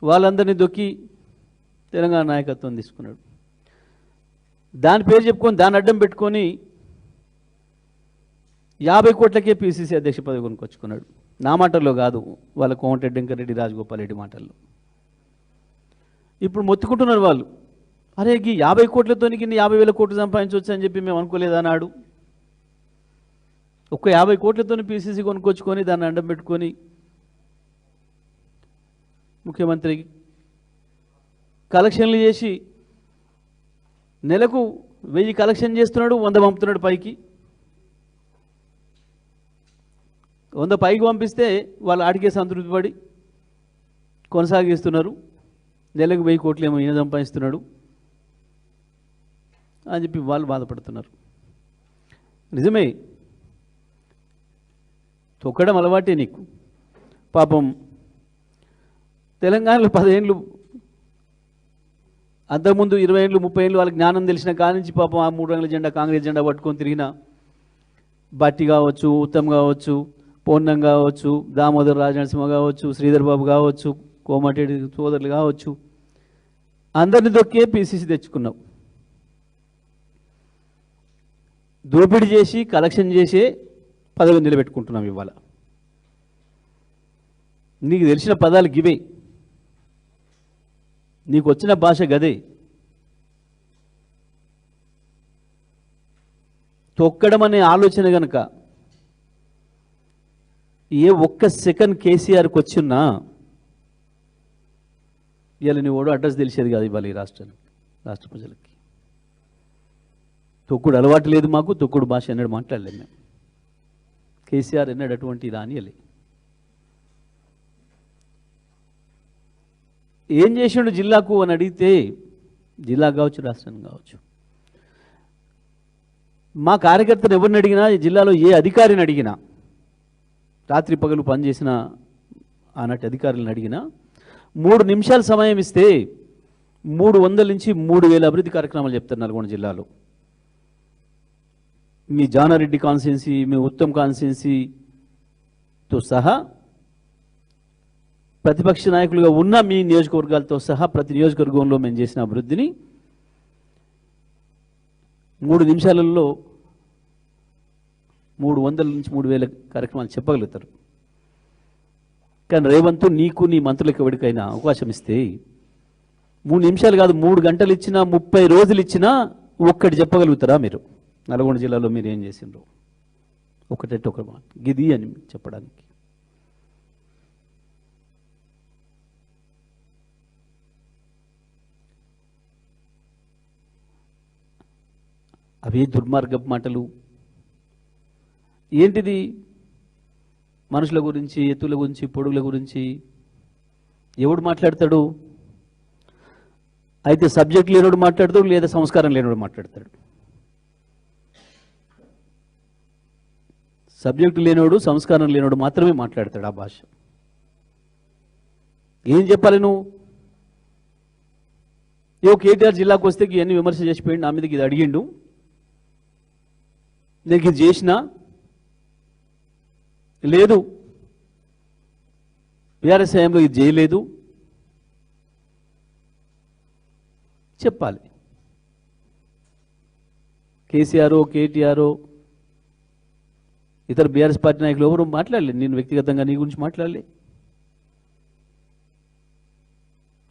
వాళ్ళందరినీ దొక్కి తెలంగాణ నాయకత్వం తీసుకున్నాడు. దాని పేరు చెప్పుకొని దాన్ని అడ్డం పెట్టుకొని 50 కోట్లకే పిసిసి అధ్యక్ష పదవి కొనుక్కొచ్చుకున్నాడు. నా మాటల్లో కాదు, వాళ్ళ కోమటిరెడ్డి వెంకటరెడ్డి, రాజగోపాల్ రెడ్డి మాటల్లో. ఇప్పుడు మొత్తుకుంటున్నారు వాళ్ళు, అరే ఈ 50 కోట్లతోని 50,000 కోట్లు సంపాదించవచ్చు అని చెప్పి మేము అనుకోలేదు అన్నాడు. ఒక్క 50 కోట్లతోని పిసిసి కొనుక్కొచ్చుకొని దాన్ని అడ్డం పెట్టుకొని ముఖ్యమంత్రికి కలెక్షన్లు చేసి నెలకు 1000 కలెక్షన్ చేస్తున్నాడు, 100 పంపుతున్నాడు పైకి. 100 పైకి పంపిస్తే వాళ్ళు ఆడికే సంతృప్తి పడి కొనసాగిస్తున్నారు. నెలకు 1000 కోట్లు ఏమో ఈయన సంపాదిస్తున్నాడు అని చెప్పి వాళ్ళు బాధపడుతున్నారు. నిజమే, తొక్కడం అలవాటే నీకు. పాపం తెలంగాణలో 10 ఏళ్ళు, అంతకుముందు 20 ఏళ్ళు 30 ఏళ్ళు వాళ్ళకి జ్ఞానం తెలిసిన కానించి పాపం ఆ 3 రంగుల జెండా, కాంగ్రెస్ జెండా పట్టుకొని తిరిగిన బట్టి కావచ్చు, ఉత్తమ్ కావచ్చు, పొన్నం కావచ్చు, దామోదర్ రాజనరసింహ కావచ్చు, శ్రీధర్ బాబు కావచ్చు, కోమటిరెడ్డి సోదరులు కావచ్చు, అందరిని దొక్కే పిసిసి తెచ్చుకున్నావు. దోపిడీ చేసి కలెక్షన్ చేసే పదవి నిలబెట్టుకుంటున్నాం ఇవాళ. నీకు తెలిసిన పదాలు గివే, నీకు వచ్చిన భాష గదే. తొక్కడం అనే ఆలోచన కనుక ఏ ఒక్క సెకండ్ కేసీఆర్కి వచ్చినా ఇవాళ నీ ఓడు అడ్రస్ తెలిసేది కాదు ఇవాళ ఈ రాష్ట్ర ప్రజలకి. తొక్కుడు అలవాటు లేదు మాకు, తొక్కుడు భాష ఎన్నడూ మాట్లాడలేదు మేము. కేసీఆర్ ఎన్నడూ అటువంటి రానియలే. ఏం చేసిండు జిల్లాకు అని అడిగితే, జిల్లా కావచ్చు, రాష్ట్రం కావచ్చు, మా కార్యకర్తను ఎవరిని అడిగినా, జిల్లాలో ఏ అధికారిని అడిగినా, రాత్రి పగలు పనిచేసిన ఆనాటి అధికారులను అడిగినా 3 నిమిషాలు సమయం ఇస్తే 300 నుంచి 3000 అభివృద్ధి కార్యక్రమాలు చెప్తారు నల్గొండ జిల్లాలో. మీ జానారెడ్డి కాన్స్టిట్యున్సీ, మీ ఉత్తమ్ కాన్స్టిట్యున్సీతో సహా, ప్రతిపక్ష నాయకులుగా ఉన్న మీ నియోజకవర్గాలతో సహా ప్రతి నియోజకవర్గంలో మేము చేసిన అభివృద్ధిని 3 నిమిషాలలో 300 నుంచి 3000 కార్యక్రమాలు చెప్పగలుగుతారు. కానీ రేవంత్ నీకు నీ మంత్రులకు ఎవరికైనా అవకాశం ఇస్తే 3 నిమిషాలు కాదు, 3 గంటలు ఇచ్చినా, 30 రోజులు ఇచ్చినా ఒక్కటి చెప్పగలుగుతారా మీరు? నల్గొండ జిల్లాలో మీరు ఏం చేసిండ్రు ఒకటంటే ఒక మాట గిది అని చెప్పడానికి. అవే దుర్మార్గపు మాటలు. ఏంటిది? మనుషుల గురించి, ఎత్తుల గురించి, పొడుగుల గురించి ఎవడు మాట్లాడతాడు? అయితే సబ్జెక్ట్ లేనోడు మాట్లాడతాడు, లేదా సంస్కారం లేనోడు మాట్లాడతాడు. సబ్జెక్టు లేనోడు, సంస్కారం లేనోడు మాత్రమే మాట్లాడతాడు ఆ భాష. ఏం చెప్పాలి నువ్వు? కేటీఆర్ జిల్లాకు వస్తే ఇవన్నీ విమర్శ చేసిపోయింది, నా మీదకి ఇది అడిగిండు, నేను ఇది చేసినా లేదు, బీఆర్ఎస్ హయాంలో ఇది చేయలేదు చెప్పాలి. కేసీఆర్, కేటీఆర్, ఇతర బీఆర్ఎస్ పార్టీ నాయకులు ఎవరు మాట్లాడలేదు. నేను వ్యక్తిగతంగా నీ గురించి మాట్లాడలే,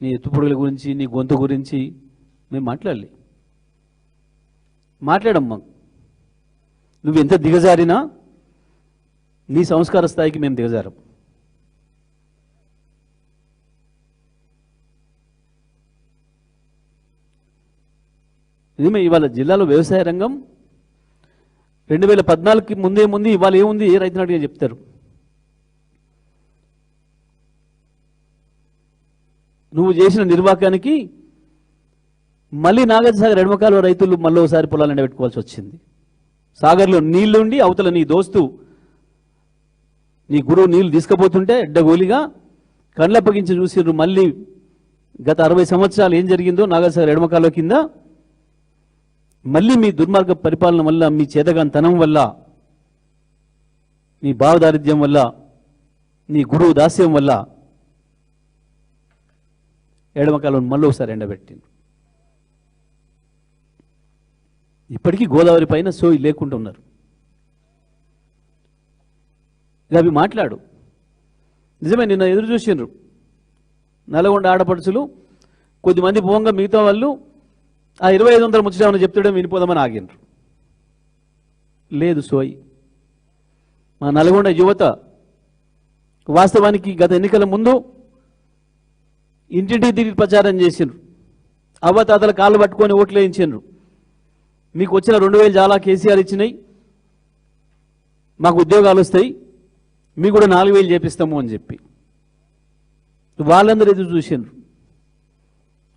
నీ ఎత్తుపొడుగుల గురించి, నీ గొంతు గురించి మేము మాట్లాడలే. మాట్లాడమ్మా, నువ్వు ఎంత దిగజారినా నీ సంస్కార స్థాయికి మేము దిగజారం. నిజమే, ఇవాళ జిల్లాలో వ్యవసాయ రంగం 2014కి ముందే ఇవాళ ఏముంది ఏ రైతుని అడిగా చెప్తారు. నువ్వు చేసిన నిర్వాకానికి మళ్ళీ నాగార్జునసాగర్ ఎడమకాలువ రైతులు మళ్ళీ ఒకసారి పొలాలు ఎండబెట్టుకోవాల్సి వచ్చింది. సాగర్లో నీళ్లుండి అవతల నీ దోస్తు, నీ గురువు నీళ్లు తీసుకుపోతుంటే అడ్డగోలిగా కళ్ళప్పగించి చూసిర్రు. మళ్ళీ గత 60 సంవత్సరాలు ఏం జరిగిందో నాగార్జునసాగర్ ఎడమకాలువ కింద మళ్ళీ మీ దుర్మార్గ పరిపాలన వల్ల, మీ చేతగాంతనం వల్ల, మీ భావదారిద్ర్యం వల్ల, నీ గురువు దాస్యం వల్ల ఎడమ కాలువను మళ్ళీ ఒకసారి ఎండబెట్టిండ్రు. ఇప్పటికీ గోదావరి పైన సోయి లేకుండా ఉన్నారు. ఇక అవి మాట్లాడు. నిజమే, నిన్న ఎదురు చూసిండ్రు నల్గొండ ఆడపడుచులు కొద్దిమంది పోంగా మిగతా వాళ్ళు ఆ 2500 ముచ్చటమని చెప్తాడో వినిపోదామని ఆగిండ్రు. లేదు సోయి. మా నల్గొండ యువత వాస్తవానికి గత ఎన్నికల ముందు ఇంటింటికి తిరిగి ప్రచారం చేసిండ్రు. అవ్వతాతల కాళ్ళు పట్టుకొని ఓట్లు వేయించిండ్రు. మీకు వచ్చిన 2000 చాలా కేసీఆర్ ఇచ్చినాయి, మాకు ఉద్యోగాలు వస్తాయి, మీకు కూడా 4000 చేపిస్తాము అని చెప్పి వాళ్ళందరూ ఎదురు చూసిండ్రు.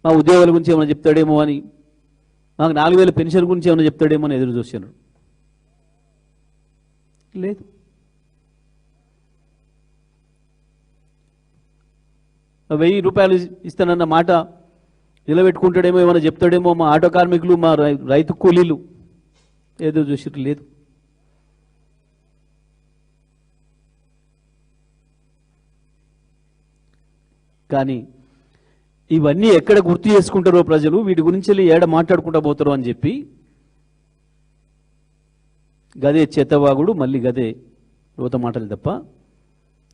మా ఉద్యోగాల గురించి ఏమైనా చెప్తాడేమో అని, మాకు 4000 పెన్షన్ గురించి ఏమైనా చెప్తాడేమో అని ఎదురు చూసిండ్రు. లేదు. ₹1000 ఇస్తానన్న మాట నిలబెట్టుకుంటాడేమో, ఏమైనా చెప్తాడేమో, మా ఆటో కార్మికులు, మా రైతు కూలీలు ఎదురు చూసిరు. లేదు. కానీ ఇవన్నీ ఎక్కడ గుర్తు చేసుకుంటారో ప్రజలు, వీటి గురించి ఏడ మాట్లాడుకుంటా పోతారో అని చెప్పి గదే చేతవాగుడు, మళ్ళీ గదే రోత మాటలు తప్ప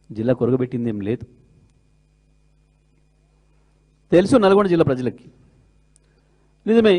జిల్లా కొరగబెట్టిందేం లేదు. తెలుసు నల్గొండ జిల్లా ప్రజలకి. నిజమే,